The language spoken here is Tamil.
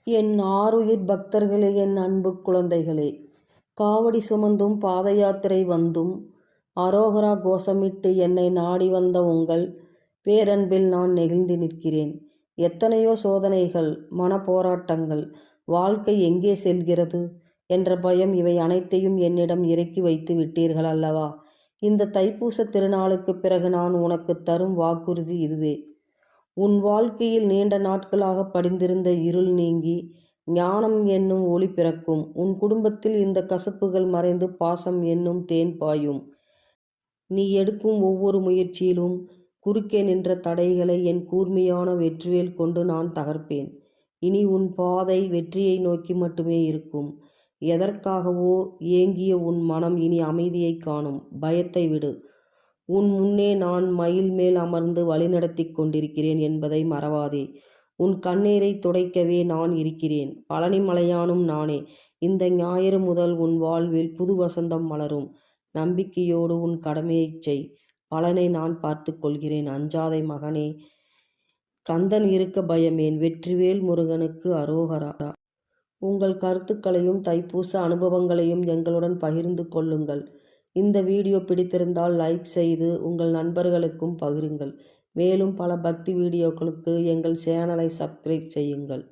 என் ஆருயிர் பக்தர்களே, என் அன்பு குழந்தைகளே, காவடி சுமந்தும் பாத யாத்திரை வந்தும் அரோகரா கோஷமிட்டு என்னை நாடி வந்த உங்கள் பேரன்பில் நான் நெகிழ்ந்து நிற்கிறேன். எத்தனையோ சோதனைகள், மன போராட்டங்கள், வாழ்க்கை எங்கே செல்கிறது என்ற பயம், இவை அனைத்தையும் என்னிடம் இறக்கி வைத்து விட்டீர்கள் அல்லவா? இந்த தைப்பூச திருநாளுக்கு பிறகு நான் உனக்கு தரும் வாக்குறுதி இதுவே. உன் வாழ்க்கையில் நீண்ட நாட்களாக படிந்திருந்த இருள் நீங்கி ஞானம் என்னும் ஒளி பிறக்கும். உன் குடும்பத்தில் இந்த கசப்புகள் மறைந்து பாசம் என்னும் தேன் பாயும். நீ எடுக்கும் ஒவ்வொரு முயற்சியிலும் குறுக்கே நின்ற தடைகளை என் கூர்மையான வெற்றிவேல் கொண்டு நான் தகர்ப்பேன். இனி உன் பாதை வெற்றியை நோக்கி மட்டுமே இருக்கும். எதற்காகவோ ஏங்கிய உன் மனம் இனி அமைதியை காணும். பயத்தை விடு. உன் முன்னே நான் மயில் மேல் அமர்ந்து வழிநடத்தி கொண்டிருக்கிறேன் என்பதை மறவாதே. உன் கண்ணீரை துடைக்கவே நான் இருக்கிறேன். பழனி மலையானும் நானே. இந்த ஞாயிறு முதல் உன் வாழ்வில் புது வசந்தம் மலரும். நம்பிக்கையோடு உன் கடமையைச் செய். பலனை நான் பார்த்து கொள்கிறேன். அஞ்சாதே மகனே. கந்தன் இருக்க பயமேன். வெற்றிவேல் முருகனுக்கு அரோகரா. உங்கள் கருத்துக்களையும் தைப்பூச அனுபவங்களையும் எங்களுடன் பகிர்ந்து கொள்ளுங்கள். இந்த வீடியோ பிடித்திருந்தால் லைக் செய்து உங்கள் நண்பர்களுக்கும் பகிருங்கள். மேலும் பல பக்தி வீடியோக்களுக்கு எங்கள் சேனலை சப்ஸ்கிரைப் செய்யுங்கள்.